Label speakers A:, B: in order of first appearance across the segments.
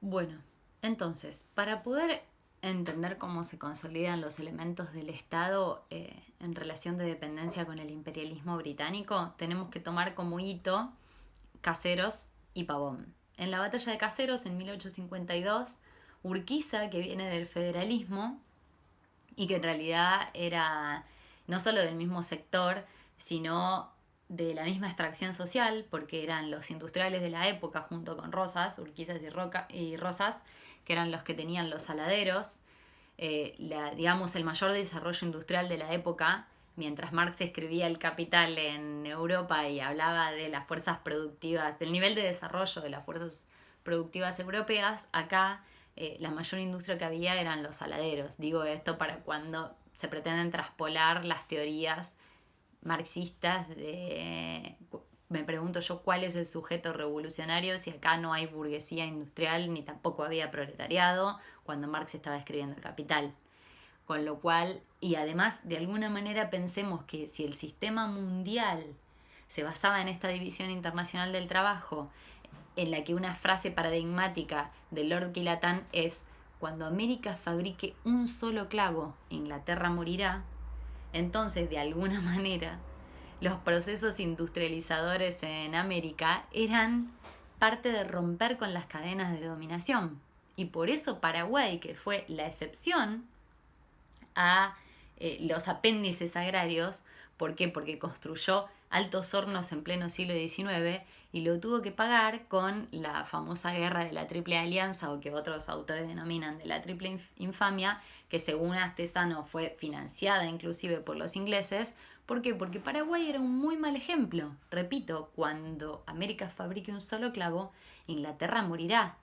A: Bueno, entonces, para poder entender cómo se consolidan los elementos del Estado en relación de dependencia con el imperialismo británico, tenemos que tomar como hito Caseros y Pavón. En la batalla de Caseros, en 1852, Urquiza, que viene del federalismo y que en realidad era no solo del mismo sector, sino de la misma extracción social, porque eran los industriales de la época junto con Rosas, Urquizas y Rosas, que eran los que tenían los saladeros, digamos el mayor desarrollo industrial de la época, mientras Marx escribía El Capital en Europa y hablaba de las fuerzas productivas, del nivel de desarrollo de las fuerzas productivas europeas, acá la mayor industria que había eran los saladeros. Digo esto para cuando se pretenden traspolar las teorías marxistas de... Me pregunto yo cuál es el sujeto revolucionario si acá no hay burguesía industrial ni tampoco había proletariado cuando Marx estaba escribiendo El Capital. Con lo cual, y además de alguna manera pensemos que si el sistema mundial se basaba en esta división internacional del trabajo, en la que una frase paradigmática de Lord Guillotin es: cuando América fabrique un solo clavo, Inglaterra morirá. Entonces, de alguna manera, los procesos industrializadores en América eran parte de romper con las cadenas de dominación. Y por eso Paraguay, que fue la excepción a los apéndices agrarios. ¿Por qué? Porque construyó altos hornos en pleno siglo XIX y lo tuvo que pagar con la famosa guerra de la Triple Alianza, o que otros autores denominan de la Triple Infamia, que según Astesano fue financiada inclusive por los ingleses. ¿Por qué? Porque Paraguay era un muy mal ejemplo. Repito, cuando América fabrique un solo clavo, Inglaterra morirá.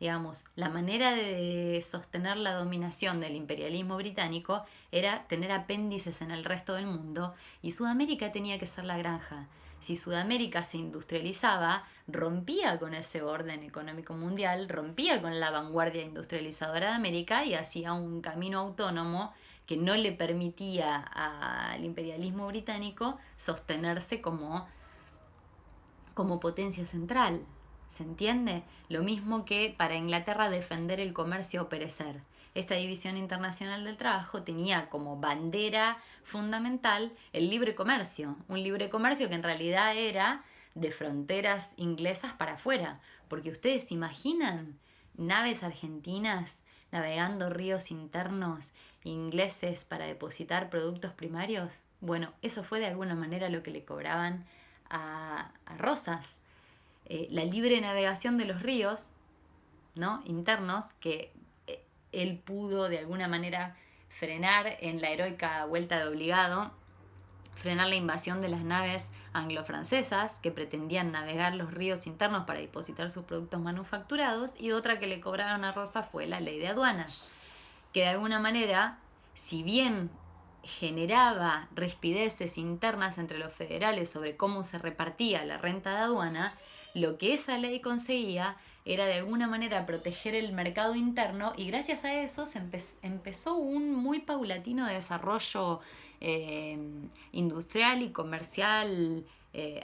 A: Digamos, la manera de sostener la dominación del imperialismo británico era tener apéndices en el resto del mundo, y Sudamérica tenía que ser la granja. Si Sudamérica se industrializaba, rompía con ese orden económico mundial, rompía con la vanguardia industrializadora de América y hacía un camino autónomo que no le permitía al imperialismo británico sostenerse como potencia central. ¿Se entiende? Lo mismo que para Inglaterra defender el comercio o perecer. Esta división internacional del trabajo tenía como bandera fundamental el libre comercio, un libre comercio que en realidad era de fronteras inglesas para afuera, porque ustedes se imaginan naves argentinas navegando ríos internos ingleses para depositar productos primarios. Bueno, eso fue de alguna manera lo que le cobraban a Rosas. La libre navegación de los ríos, ¿no?, internos, que él pudo de alguna manera frenar en la heroica vuelta de Obligado, frenar la invasión de las naves anglo-francesas que pretendían navegar los ríos internos para depositar sus productos manufacturados. Y otra que le cobraron a Rosa fue la ley de aduanas, que de alguna manera, si bien generaba rispideces internas entre los federales sobre cómo se repartía la renta de aduana, lo que esa ley conseguía era de alguna manera proteger el mercado interno, y gracias a eso se empezó un muy paulatino desarrollo industrial y comercial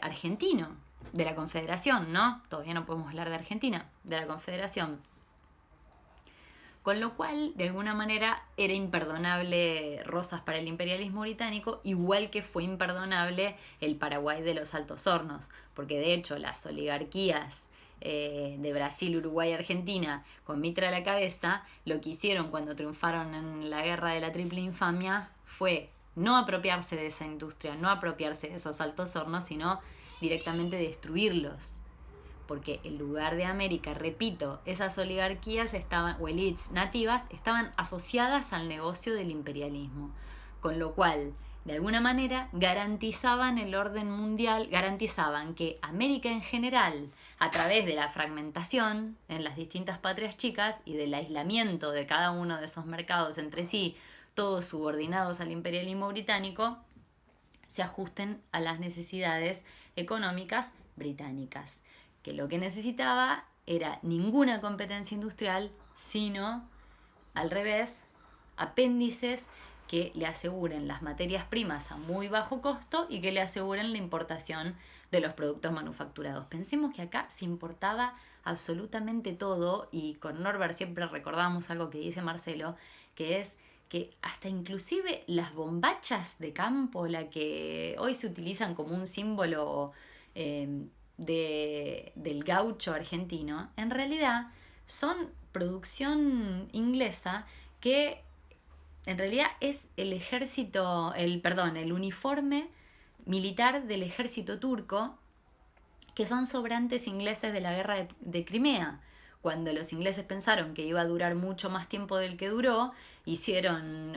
A: argentino, de la Confederación, ¿no? Todavía no podemos hablar de Argentina, de la Confederación. Con lo cual, de alguna manera, era imperdonable Rosas para el imperialismo británico, igual que fue imperdonable el Paraguay de los Altos Hornos, porque de hecho las oligarquías de Brasil, Uruguay y Argentina, con Mitre a la cabeza, lo que hicieron cuando triunfaron en la guerra de la Triple Infamia fue no apropiarse de esa industria, no apropiarse de esos altos hornos, sino directamente destruirlos. Porque en lugar de América, repito, esas oligarquías estaban, o élites nativas, estaban asociadas al negocio del imperialismo. Con lo cual, de alguna manera, garantizaban el orden mundial, garantizaban que América en general, a través de la fragmentación en las distintas patrias chicas y del aislamiento de cada uno de esos mercados entre sí, todos subordinados al imperialismo británico, se ajusten a las necesidades económicas británicas, que lo que necesitaba era ninguna competencia industrial, sino al revés, apéndices que le aseguren las materias primas a muy bajo costo y que le aseguren la importación de los productos manufacturados. Pensemos que acá se importaba absolutamente todo, y con Norbert siempre recordamos algo que dice Marcelo, que es que hasta inclusive las bombachas de campo, la que hoy se utilizan como un símbolo del gaucho argentino, en realidad son producción inglesa, que en realidad es el ejército, el uniforme militar del ejército turco, que son sobrantes ingleses de la guerra de Crimea. Cuando los ingleses pensaron que iba a durar mucho más tiempo del que duró,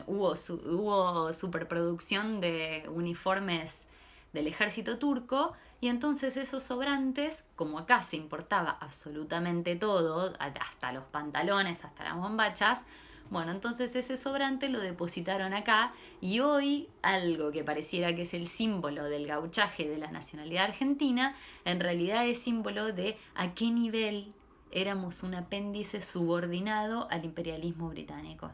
A: hubo superproducción de uniformes del ejército turco, y entonces esos sobrantes, como acá se importaba absolutamente todo, hasta los pantalones, hasta las bombachas, bueno, entonces ese sobrante lo depositaron acá, y hoy algo que pareciera que es el símbolo del gauchaje de la nacionalidad argentina, en realidad es símbolo de a qué nivel éramos un apéndice subordinado al imperialismo británico.